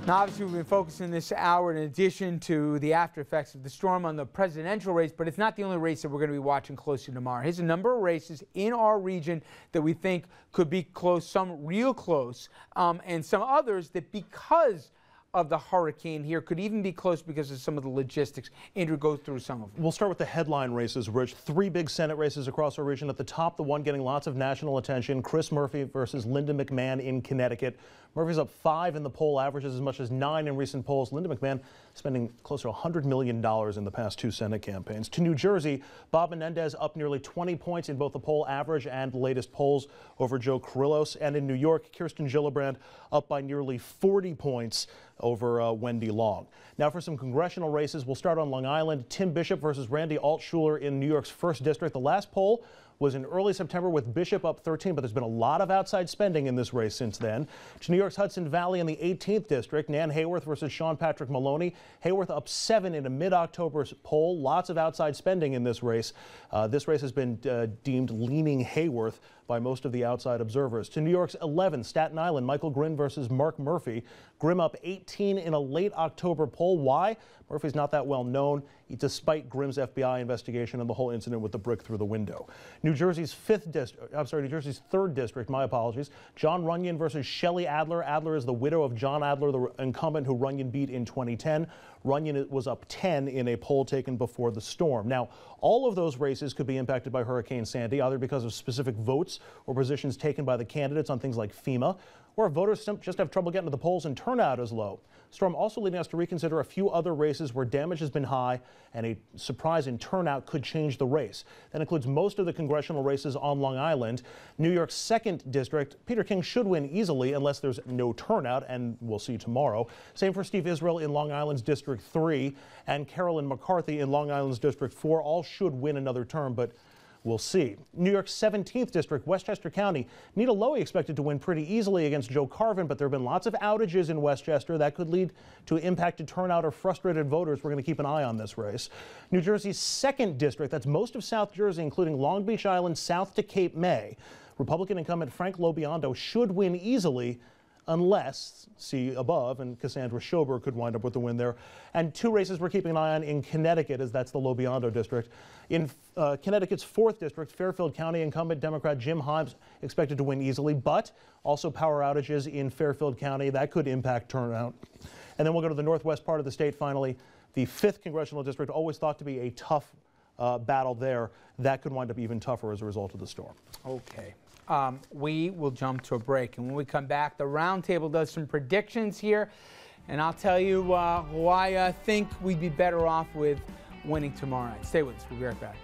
Now, obviously, we've been focusing this hour, in addition to the after effects of the storm, on the presidential race, but it's not the only race that we're going to be watching closely tomorrow. Here's a number of races in our region that we think could be close, some real close, and some others that, because of the hurricane here, could even be close because of some of the logistics. Andrew, go through some of them. We'll start with the headline races, Rich. 3 big Senate races across our region. At the top, the one getting lots of national attention, Chris Murphy versus Linda McMahon in Connecticut. Murphy's up 5 in the poll, averages as much as 9 in recent polls. Linda McMahon spending close to $100 million in the past 2 Senate campaigns. To New Jersey, Bob Menendez up nearly 20 points in both the poll average and the latest polls over Joe Carrillos. And in New York, Kirsten Gillibrand up by nearly 40 points over Wendy Long. Now for some congressional races, we'll start on Long Island. Tim Bishop versus Randy Altshuler in New York's 1st district. The last poll was in early September with Bishop up 13, but there's been a lot of outside spending in this race since then. To New York's Hudson Valley in the 18th district, Nan Hayworth versus Sean Patrick Maloney. Hayworth up 7 in a mid-October poll. Lots of outside spending in this race. This race has been deemed leaning Hayworth by most of the outside observers. To New York's 11th, Staten Island, Michael Grimm versus Mark Murphy. Grimm up 18 in a late October poll. Why? Murphy's not that well known, despite Grimm's FBI investigation and the whole incident with the brick through the window. New Jersey's 3rd district, my apologies. John Runyon versus Shelley Adler. Adler is the widow of John Adler, the incumbent who Runyon beat in 2010. Runyon was up 10 in a poll taken before the storm. Now, all of those races could be impacted by Hurricane Sandy, either because of specific votes or positions taken by the candidates on things like FEMA, or voters just have trouble getting to the polls and turnout is low. Storm also leading us to reconsider a few other races where damage has been high and a surprise in turnout could change the race. That includes most of the congressional races on Long Island. New York's 2nd district, Peter King should win easily unless there's no turnout, and we'll see tomorrow. Same for Steve Israel in Long Island's District 3 and Carolyn McCarthy in Long Island's District 4. All should win another term, but we'll see. New York's 17th district, Westchester County. Nita Lowey expected to win pretty easily against Joe Carvin, but there have been lots of outages in Westchester that could lead to impacted turnout or frustrated voters. We're going to keep an eye on this race. New Jersey's 2nd district, that's most of South Jersey, including Long Beach Island south to Cape May. Republican incumbent Frank Lobiondo should win easily, unless, see above, and Cassandra Schober could wind up with the win there. And 2 races we're keeping an eye on in Connecticut, as that's the Lobiondo district. In Connecticut's 4th district, Fairfield County incumbent Democrat Jim Himes expected to win easily, but also power outages in Fairfield County. That could impact turnout. And then we'll go to the northwest part of the state finally. The 5th congressional district, always thought to be a tough battle there. That could wind up even tougher as a result of the storm. Okay. We will jump to a break, and when we come back, the roundtable does some predictions here, and I'll tell you who I think we'd be better off with winning tomorrow night. Stay with us. We'll be right back.